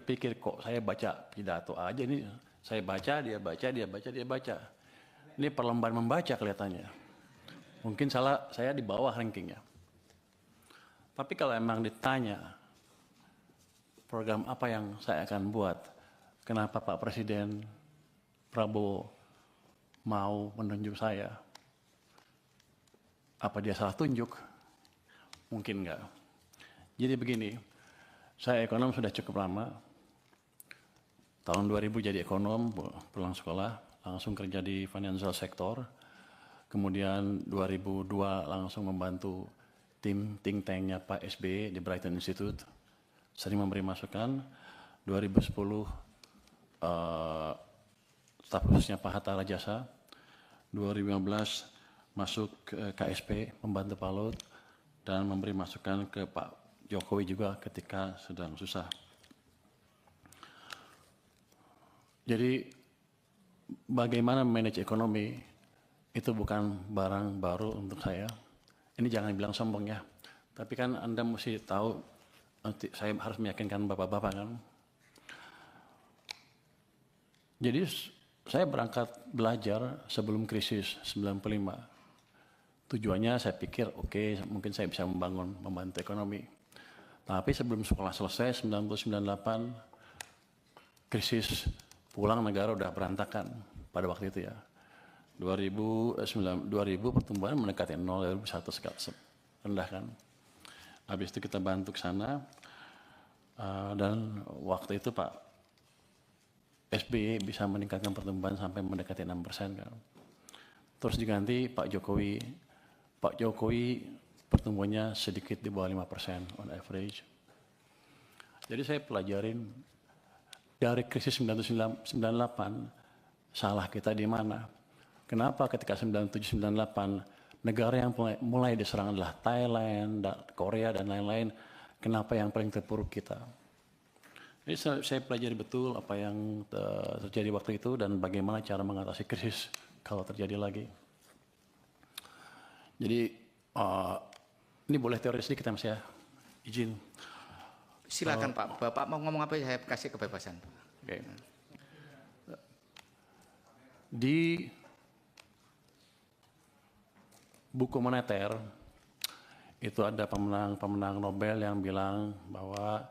berpikir kok saya baca pidato aja ini, saya baca, dia baca, dia baca, dia baca. Ini perlombaan membaca kelihatannya. Mungkin salah, saya di bawah rankingnya. Tapi kalau emang ditanya program apa yang saya akan buat, kenapa Pak Presiden Prabowo mau menunjuk saya? Apa dia salah tunjuk? Mungkin enggak. Jadi begini, saya ekonom sudah cukup lama. Tahun 2000 jadi ekonom, pulang sekolah, langsung kerja di financial sector. Kemudian 2002 langsung membantu tim think tanknya Pak SBY di Brighton Institute. Sering memberi masukan. 2010 staf khususnya Pak Hatta Rajasa. 2015 masuk ke KSP, membantu Pak Lut, dan memberi masukan ke Pak Jokowi juga ketika sedang susah. Jadi bagaimana manage ekonomi itu bukan barang baru untuk saya. Ini jangan bilang sombong ya. Tapi kan Anda mesti tahu, nanti saya harus meyakinkan bapak-bapak kan. Jadi saya berangkat belajar sebelum krisis 95. Tujuannya saya pikir oke, mungkin saya bisa membantu ekonomi. Tapi sebelum sekolah selesai 1998 krisis, pulang negara udah berantakan pada waktu itu ya. 2000 pertumbuhan mendekati 0, 2001 rendah kan. Habis itu kita bantu ke sana dan waktu itu Pak SBY bisa meningkatkan pertumbuhan sampai mendekati 6% kan. Terus diganti Pak Jokowi. Pak Jokowi pertumbuhannya sedikit di bawah 5% on average. Jadi saya pelajarin dari krisis 1998 salah kita di mana. Kenapa ketika 97-98 negara yang mulai diserang adalah Thailand, Korea dan lain-lain, kenapa yang paling terpuruk kita? Jadi saya pelajari betul apa yang terjadi waktu itu dan bagaimana cara mengatasi krisis kalau terjadi lagi. Jadi ini boleh teori sedikit Mas ya, izin. Silakan Pak, Bapak mau ngomong apa saya kasih kebebasan. Okay. Di buku moneter itu ada pemenang Nobel yang bilang bahwa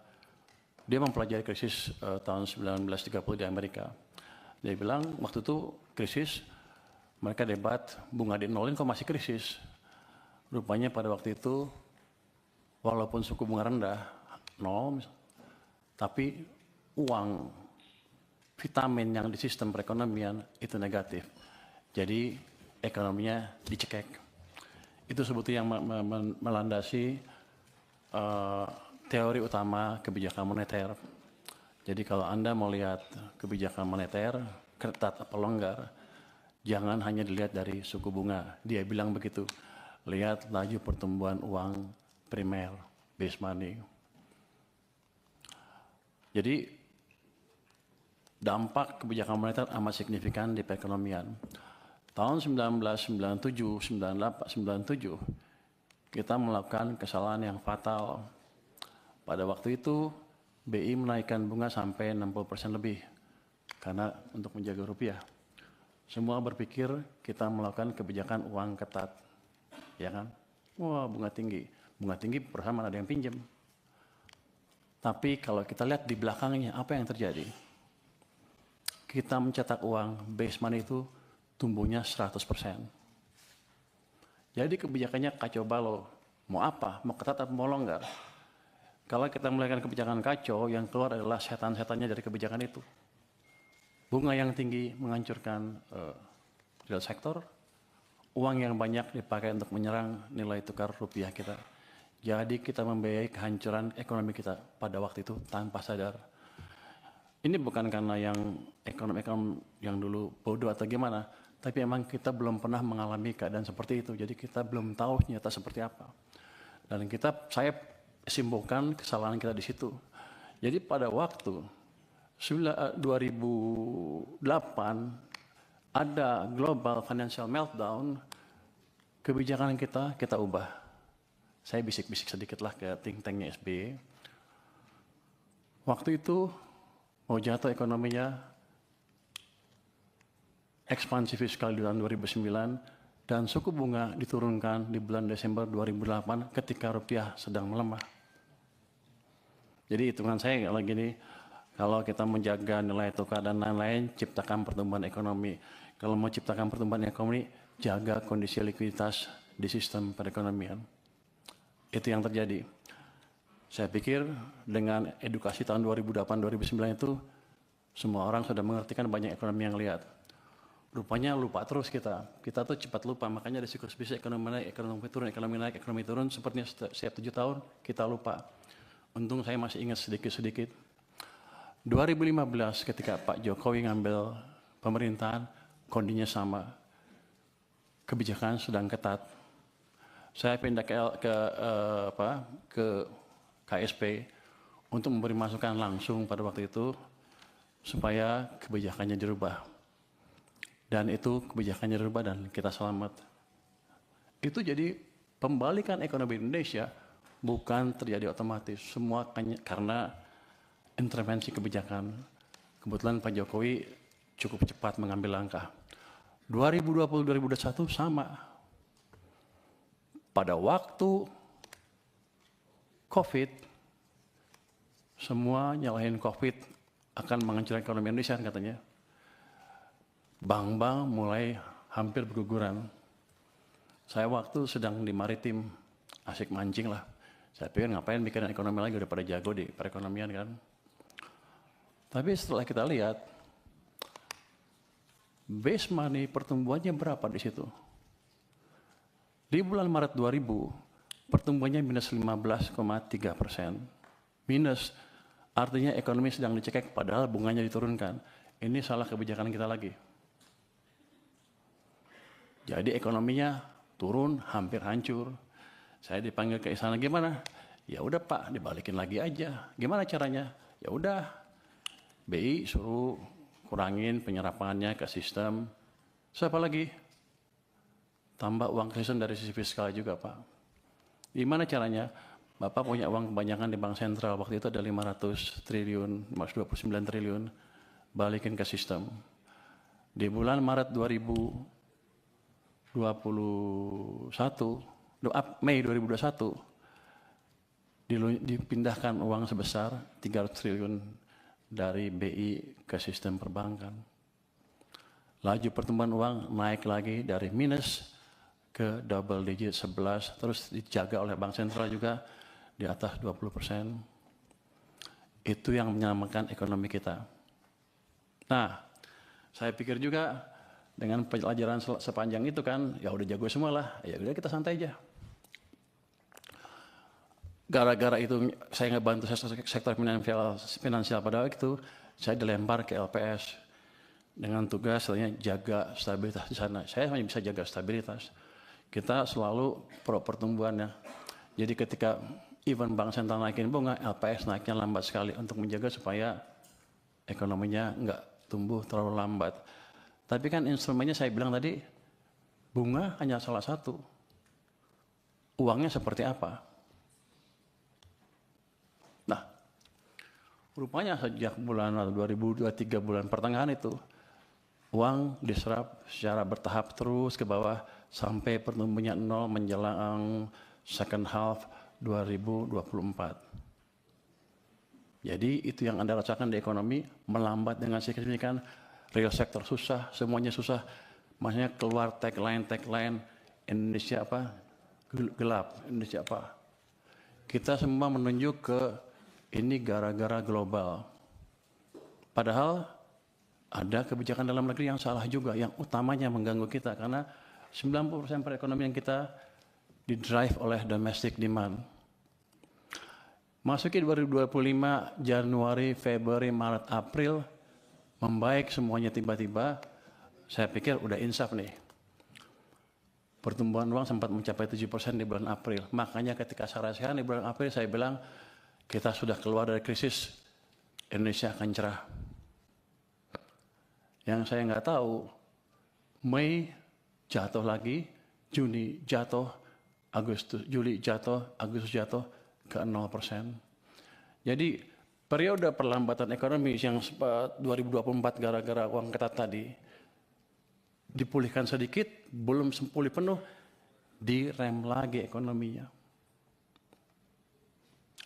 dia mempelajari krisis tahun 1930 di Amerika. Dia bilang waktu itu krisis, mereka debat bunga di nolin kok masih krisis. Rupanya pada waktu itu walaupun suku bunga rendah 0, tapi uang vitamin yang di sistem perekonomian itu negatif. Jadi ekonominya dicekek. Itu sebetulnya yang melandasi teori utama kebijakan moneter. Jadi kalau Anda mau lihat kebijakan moneter, ketat atau longgar, jangan hanya dilihat dari suku bunga. Dia bilang begitu. Lihat laju pertumbuhan uang primer, base money. Jadi dampak kebijakan moneter amat signifikan di perekonomian. Tahun 1997, 97 kita melakukan kesalahan yang fatal. Pada waktu itu BI menaikkan bunga sampai 60% lebih karena untuk menjaga rupiah. Semua berpikir kita melakukan kebijakan uang ketat. Ya kan? Wah, bunga tinggi perusahaan mana ada yang pinjam. Tapi kalau kita lihat di belakangnya apa yang terjadi? Kita mencetak uang base money itu tumbuhnya 100%. Jadi kebijakannya kacau balau. Mau apa? Mau ketat atau mau longgar? Kalau kita melakukan kebijakan kacau, yang keluar adalah setan-setannya dari kebijakan itu. Bunga yang tinggi menghancurkan real sektor. Uang yang banyak dipakai untuk menyerang nilai tukar rupiah kita. Jadi kita membiayai kehancuran ekonomi kita pada waktu itu tanpa sadar. Ini bukan karena yang ekonom-ekonom yang dulu bodoh atau gimana, tapi emang kita belum pernah mengalami keadaan seperti itu. Jadi kita belum tahu nyata seperti apa. Dan saya simpulkan kesalahan kita di situ. Jadi pada waktu 2008 ada global financial meltdown, kebijakan kita ubah. Saya bisik-bisik sedikit lah ke think tanknya SBY. Waktu itu mau jatuh ekonominya, ekspansi fiskal di tahun 2009, dan suku bunga diturunkan di bulan Desember 2008 ketika rupiah sedang melemah. Jadi hitungan saya kalau gini, kalau kita menjaga nilai tukar dan lain-lain, ciptakan pertumbuhan ekonomi. Kalau mau ciptakan pertumbuhan ekonomi, jaga kondisi likuiditas di sistem perekonomian. Itu yang terjadi. Saya pikir dengan edukasi tahun 2008-2009 itu, semua orang sudah mengertikan banyak ekonomi yang lihat. Rupanya lupa terus kita. Kita tuh cepat lupa, makanya ada siklus bisnis ekonomi naik, ekonomi turun, sepertinya setiap 7 tahun kita lupa. Untung saya masih ingat sedikit-sedikit. 2015 ketika Pak Jokowi ngambil pemerintahan, kondisinya sama. Kebijakan sedang ketat. Saya pindah ke KSP untuk memberi masukan langsung pada waktu itu supaya kebijakannya dirubah. Dan itu kebijakannya dirubah dan kita selamat. Itu jadi pembalikan ekonomi Indonesia bukan terjadi otomatis. Semua karena intervensi kebijakan. Kebetulan Pak Jokowi cukup cepat mengambil langkah. 2020-2021 sama. Pada waktu COVID, semua nyalahin COVID akan menghancurkan ekonomi Indonesia katanya. Bank-bank mulai hampir berguguran. Saya waktu sedang di maritim, asik mancing lah. Saya pikir ngapain mikirin ekonomi lagi, udah pada jago di perekonomian kan. Tapi setelah kita lihat, base money pertumbuhannya berapa di situ? Di bulan Maret 2000, pertumbuhannya minus 15,3%. Minus, artinya ekonomi sedang dicekek padahal bunganya diturunkan. Ini salah kebijakan kita lagi. Jadi ekonominya turun, hampir hancur. Saya dipanggil ke istana, gimana? Ya udah Pak, dibalikin lagi aja. Gimana caranya? Ya udah, BI suruh kurangin penyerapannya ke sistem. Siapa lagi? Tambah uang ke sistem dari sisi fiskal juga Pak. Gimana caranya? Bapak punya uang kebanyakan di Bank Sentral, waktu itu ada 500 triliun, 529 triliun, balikin ke sistem. Di bulan Maret Mei 2021, dipindahkan uang sebesar 300 triliun dari BI ke sistem perbankan. Laju pertumbuhan uang naik lagi dari minus ke double digit 11, terus dijaga oleh Bank Sentral juga di atas 20%. Itu yang menyelamatkan ekonomi kita. Nah, saya pikir juga dengan pelajaran sepanjang itu kan, ya udah jago semua lah, ya udah kita santai aja. Gara-gara itu saya ngebantu sektor finansial pada waktu itu, saya dilempar ke LPS dengan tugas jaga stabilitas di sana. Saya hanya bisa jaga stabilitas. Kita selalu pro pertumbuhannya. Jadi ketika even Bank Sentral naikin bunga, LPS naiknya lambat sekali untuk menjaga supaya ekonominya nggak tumbuh terlalu lambat. Tapi kan instrumennya saya bilang tadi, bunga hanya salah satu. Uangnya seperti apa? Nah, rupanya sejak bulan 2023 bulan pertengahan itu, uang diserap secara bertahap terus ke bawah sampai pertumbuhannya 0 menjelang second half 2024. Jadi itu yang Anda rasakan di ekonomi, melambat dengan signifikan. Real sektor susah, semuanya susah. Maksudnya keluar tagline Indonesia apa? Gelap, Indonesia apa? Kita semua menunjuk ke ini gara-gara global. Padahal ada kebijakan dalam negeri yang salah juga, yang utamanya mengganggu kita karena 90% perekonomian kita didrive oleh domestic demand. Masuki 2025, Januari, Februari, Maret, April, membaik semuanya tiba-tiba, saya pikir udah insaf nih. Pertumbuhan uang sempat mencapai 7% di bulan April. Makanya ketika saya rasakan di bulan April, saya bilang kita sudah keluar dari krisis, Indonesia akan cerah. Yang saya nggak tahu, Mei jatuh lagi, Juni jatuh, Juli jatuh, Agustus jatuh ke 0%. Jadi periode perlambatan ekonomi yang 2024 gara-gara uang ketat tadi dipulihkan sedikit, belum pulih penuh, direm lagi ekonominya.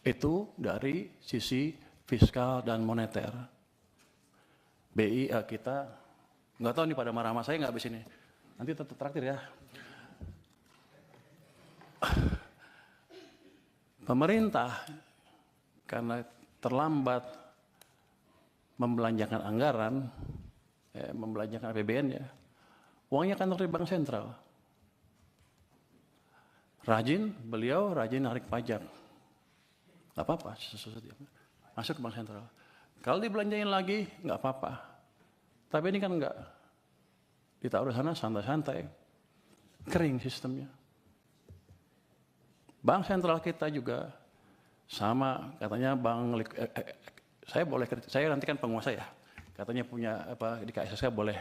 Itu dari sisi fiskal dan moneter. BI kita, nggak tahu nih pada marah sama saya nggak habis ini. Nanti tetap traktir ya. Pemerintah karena terlambat membelanjakan anggaran, membelanjakan APBN ya, uangnya kan dari bank sentral. Beliau rajin narik pajak. Gak apa-apa, masuk ke bank sentral. Kalau dibelanjain lagi, nggak apa-apa. Tapi ini kan nggak. Ditaruh sana santai-santai. Kering sistemnya. Bank sentral kita juga sama, katanya saya nanti kan penguasa ya. Katanya punya apa di KSSK boleh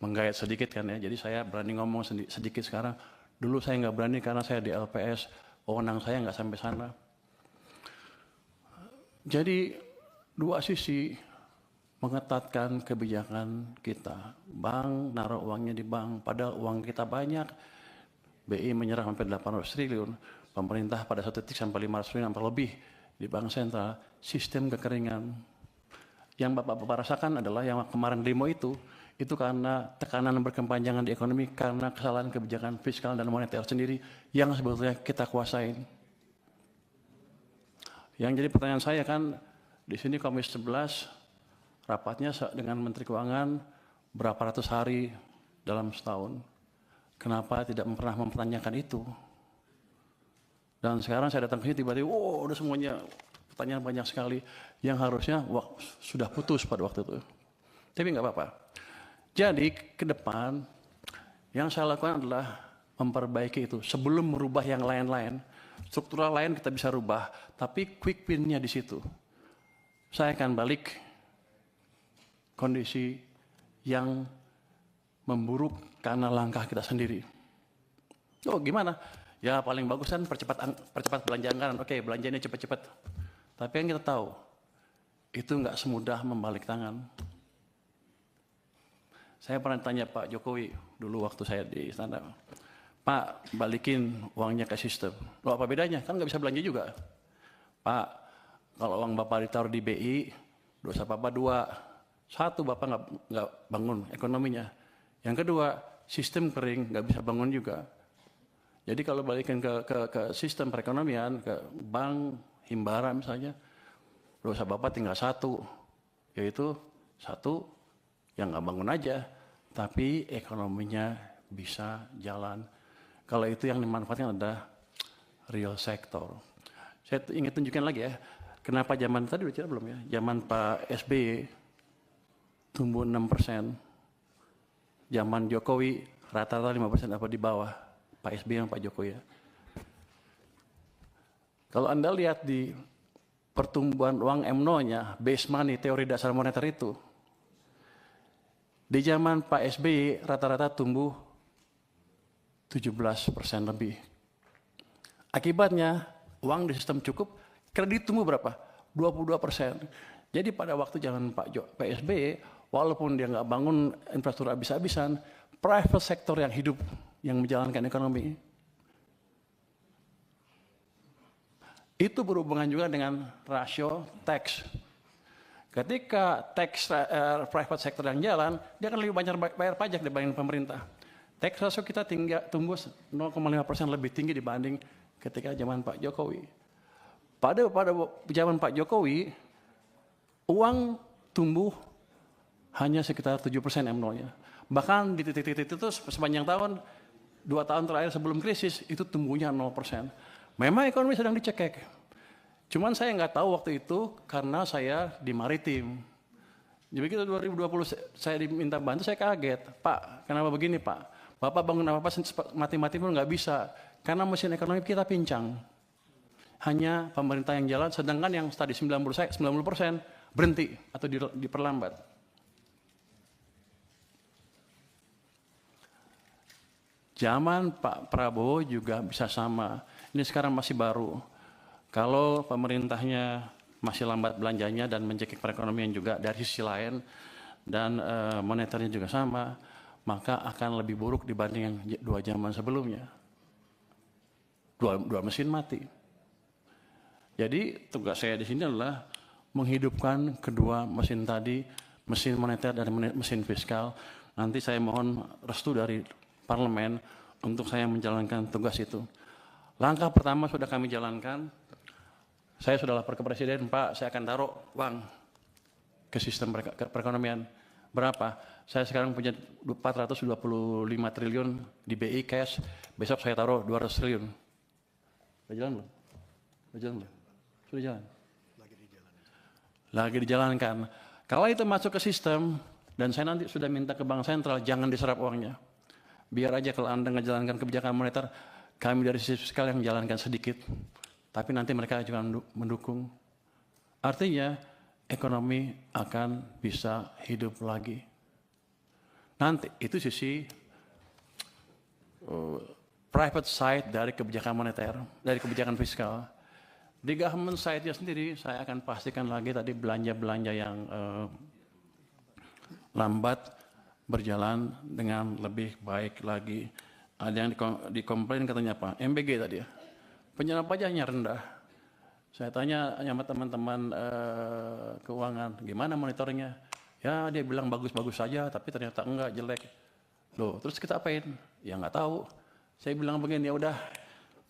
menggayat sedikit kan ya. Jadi saya berani ngomong sedikit sekarang. Dulu saya nggak berani karena saya di LPS, wewenang saya nggak sampai sana. Jadi dua sisi mengetatkan kebijakan kita. Bank naruh uangnya di bank, padahal uang kita banyak. BI menyerah sampai 800 triliun, pemerintah pada satu titik sampai 500 triliun sampai lebih di bank sentral. Sistem kekeringan. Yang Bapak-Bapak rasakan adalah yang kemarin demo itu karena tekanan berkepanjangan di ekonomi karena kesalahan kebijakan fiskal dan moneter sendiri yang sebetulnya kita kuasain. Yang jadi pertanyaan saya kan, di sini Komisi 11 rapatnya dengan Menteri Keuangan berapa ratus hari dalam setahun. Kenapa tidak pernah mempertanyakan itu? Dan sekarang saya datang ke sini tiba-tiba, udah semuanya pertanyaan banyak sekali yang harusnya sudah putus pada waktu itu. Tapi nggak apa-apa. Jadi ke depan yang saya lakukan adalah memperbaiki itu sebelum merubah yang lain-lain. Struktural lain kita bisa rubah, tapi quick win-nya di situ. Saya akan balik kondisi yang memburuk karena langkah kita sendiri. Oh gimana? Ya paling bagus kan percepat belanja anggaran. Oke, belanjanya cepat-cepat. Tapi yang kita tahu, itu nggak semudah membalik tangan. Saya pernah tanya Pak Jokowi dulu waktu saya di istana. Pak, balikin uangnya ke sistem. Loh apa bedanya? Kan nggak bisa belanja juga. Pak, kalau uang Bapak ditaruh di BI, dosa Bapak dua. Satu, Bapak nggak bangun ekonominya. Yang kedua, sistem kering, nggak bisa bangun juga. Jadi kalau balikin ke sistem perekonomian, ke bank, himbara misalnya, dosa Bapak tinggal satu. Yaitu satu, yang nggak bangun aja, tapi ekonominya bisa jalan. Kalau itu yang dimanfaatkan adalah real sector. Saya ingin tunjukkan lagi ya, kenapa zaman tadi udah cerita belum ya? Zaman Pak SBY tumbuh 6%, zaman Jokowi rata-rata 5% apa di bawah Pak SBY dan Pak Jokowi ya. Kalau Anda lihat di pertumbuhan uang M0-nya, base money, teori dasar moneter itu, di zaman Pak SBY rata-rata tumbuh 17% lebih. Akibatnya uang di sistem cukup, kredit tumbuh berapa? 22%. Jadi pada waktu zaman Pak SBY, walaupun dia nggak bangun infrastruktur habis-habisan, private sector yang hidup, yang menjalankan ekonomi. Itu berhubungan juga dengan rasio tax. Ketika tax private sector yang jalan, dia akan lebih banyak bayar pajak dibanding pemerintah. Tax ratio kita tumbuh 0,5% lebih tinggi dibanding ketika zaman Pak Jokowi. Pada zaman Pak Jokowi, uang tumbuh hanya sekitar 7% M0-nya. Bahkan di titik-titik itu sepanjang tahun, 2 tahun terakhir sebelum krisis, itu tumbuhnya 0%. Memang ekonomi sedang dicekek. Cuman saya nggak tahu waktu itu karena saya di maritim. Jadi begitu 2020 saya diminta bantu, saya kaget. Pak, kenapa begini Pak? Bapak bangun apa-apa mati-mati pun nggak bisa. Karena mesin ekonomi kita pincang. Hanya pemerintah yang jalan, sedangkan yang tadi 90% berhenti atau diperlambat. Zaman Pak Prabowo juga bisa sama. Ini sekarang masih baru. Kalau pemerintahnya masih lambat belanjanya dan mencekik perekonomian juga dari sisi lain, dan moneternya juga sama, maka akan lebih buruk dibanding yang 2 zaman sebelumnya. Dua mesin mati. Jadi tugas saya di sini adalah menghidupkan kedua mesin tadi, mesin moneter dan mesin fiskal. Nanti saya mohon restu dari parlemen untuk saya menjalankan tugas itu. Langkah pertama sudah kami jalankan. Saya sudah lapor ke Presiden, Pak, saya akan taruh uang ke sistem perekonomian. Berapa? Saya sekarang punya 425 triliun di BI cash, besok saya taruh 200 triliun. Sudah jalan belum? Sudah jalan belum? Sudah jalan? Lagi dijalankan. Kalau itu masuk ke sistem, dan saya nanti sudah minta ke Bank Sentral, jangan diserap uangnya. Biar aja kalau Anda menjalankan kebijakan moneter, kami dari sisi fiskal yang menjalankan sedikit. Tapi nanti mereka juga mendukung. Artinya, ekonomi akan bisa hidup lagi. Nanti, itu sisi private side dari kebijakan moneter, dari kebijakan fiskal. Di government side-nya sendiri, saya akan pastikan lagi tadi belanja-belanja yang lambat berjalan dengan lebih baik lagi. Ada yang dikomplain katanya apa? MBG tadi ya. Penyerapan pajaknya rendah. Saya tanya sama teman-teman keuangan, gimana monitoringnya? Ya dia bilang bagus-bagus saja, tapi ternyata enggak, jelek. Loh, terus kita apain? Ya nggak tahu. Saya bilang begini, ya udah,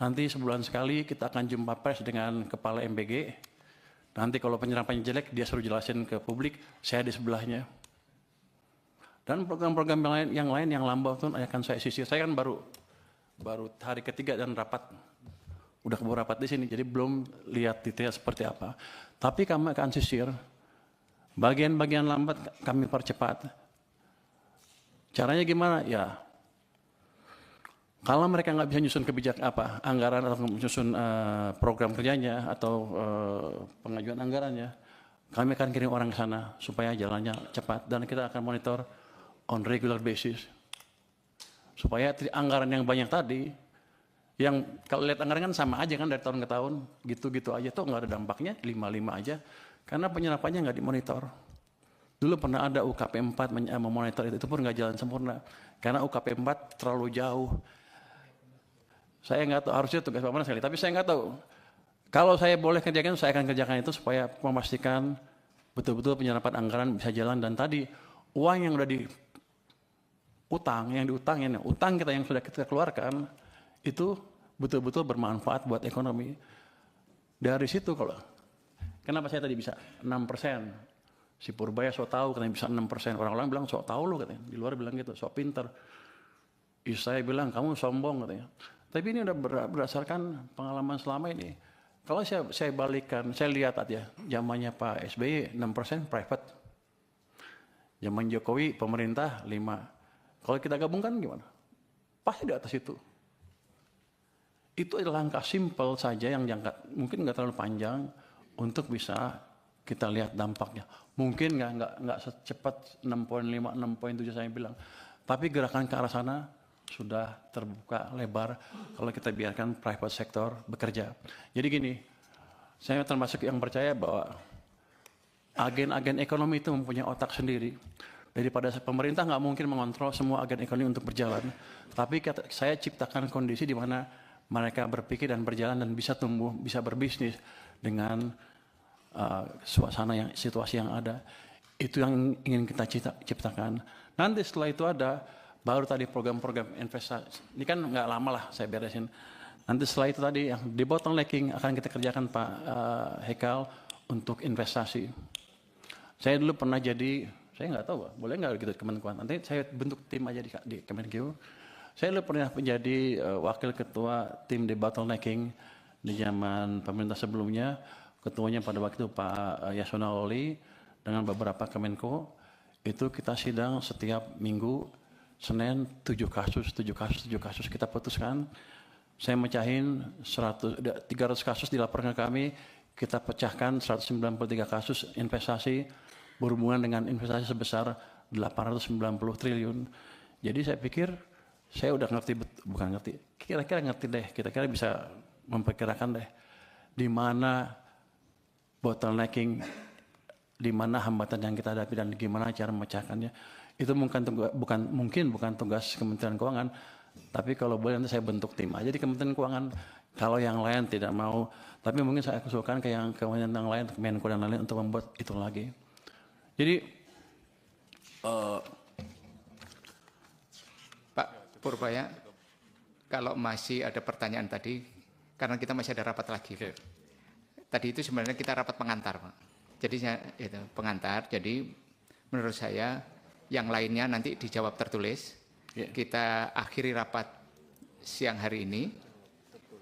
nanti sebulan sekali kita akan jumpa pers dengan kepala MBG. Nanti kalau penyerapannya jelek, dia suruh jelasin ke publik, saya di sebelahnya. Dan program-program yang lain yang lambat itu akan saya sisir. Saya kan baru hari ketiga dan rapat. Udah keburu rapat di sini, jadi belum lihat detail seperti apa. Tapi kami akan sisir. Bagian-bagian lambat kami percepat. Caranya gimana? Ya, kalau mereka nggak bisa nyusun anggaran atau nyusun program kerjanya atau pengajuan anggarannya, kami akan kirim orang ke sana supaya jalannya cepat, dan kita akan monitor on regular basis supaya anggaran yang banyak tadi, yang kalau lihat anggaran kan sama aja kan dari tahun ke tahun, gitu-gitu aja tuh nggak ada dampaknya, 5-5 aja, karena penyerapannya nggak dimonitor. Dulu pernah ada UKP 4 memonitor itu pun nggak jalan sempurna karena UKP 4 terlalu jauh. Saya nggak tahu, harusnya tugas Pak Manas sekali, tapi saya nggak tahu. Kalau saya boleh kerjakan, saya akan kerjakan itu supaya memastikan betul-betul penyerapan anggaran bisa jalan. Dan tadi uang yang udah utang kita yang sudah kita keluarkan itu betul-betul bermanfaat buat ekonomi. Dari situ kenapa saya tadi bisa 6%? Si Purbaya sok tahu katanya bisa 6%. Orang-orang bilang sok tahu lo katanya. Di luar bilang gitu, sok pinter. Saya bilang kamu sombong katanya. Tapi ini udah berdasarkan pengalaman selama ini. Kalau saya balikkan, saya lihat aja zamannya Pak SBY 6% private. Zaman Jokowi pemerintah 5%. Kalau kita gabungkan gimana? Pasti di atas itu. Itu adalah langkah simpel saja yang mungkin nggak terlalu panjang untuk bisa kita lihat dampaknya. Mungkin nggak secepat 6,5, 6,7 saya bilang. Tapi gerakan ke arah sana sudah terbuka lebar kalau kita biarkan private sector bekerja. Jadi gini, saya termasuk yang percaya bahwa agen-agen ekonomi itu mempunyai otak sendiri. Daripada pemerintah nggak mungkin mengontrol semua agen ekonomi untuk berjalan. Tapi saya ciptakan kondisi di mana mereka berpikir dan berjalan dan bisa tumbuh, bisa berbisnis dengan situasi yang ada. Itu yang ingin kita ciptakan. Nanti setelah itu ada baru tadi program-program investasi. Ini kan nggak lama lah saya beresin. Nanti setelah itu tadi yang debottlenecking akan kita kerjakan Pak Hekal untuk investasi. Saya dulu pernah saya nggak tahu, boleh nggak gitu Kemenkuan. Nanti saya bentuk tim aja di Kemenku. Saya dulu pernah menjadi wakil ketua tim debottlenecking di zaman pemerintah sebelumnya. Ketuanya pada waktu itu Pak Yasona Lawli dengan beberapa Kemenko. Itu kita sidang setiap minggu. Senin 7 kasus kita putuskan. Saya mecahin 300 kasus dilaporkan ke kami, kita pecahkan 193 kasus investasi berhubungan dengan investasi sebesar 890 triliun. Jadi saya pikir saya udah kira-kira ngerti deh, kira-kira bisa memperkirakan deh di mana bottlenecking, di mana hambatan yang kita hadapi dan gimana cara memecahkannya. Itu bukan tugas Kementerian Keuangan, tapi kalau boleh nanti saya bentuk tim aja di Kementerian Keuangan. Kalau yang lain tidak mau, tapi mungkin saya usulkan ke kementerian yang lain, Menko dan lain-lain untuk membuat itu lagi. Jadi Pak Purbaya, kalau masih ada pertanyaan tadi, karena kita masih ada rapat lagi. Pak. Tadi itu sebenarnya kita rapat pengantar, Pak. Jadi itu pengantar. Jadi menurut saya yang lainnya nanti dijawab tertulis. Kita akhiri rapat siang hari ini.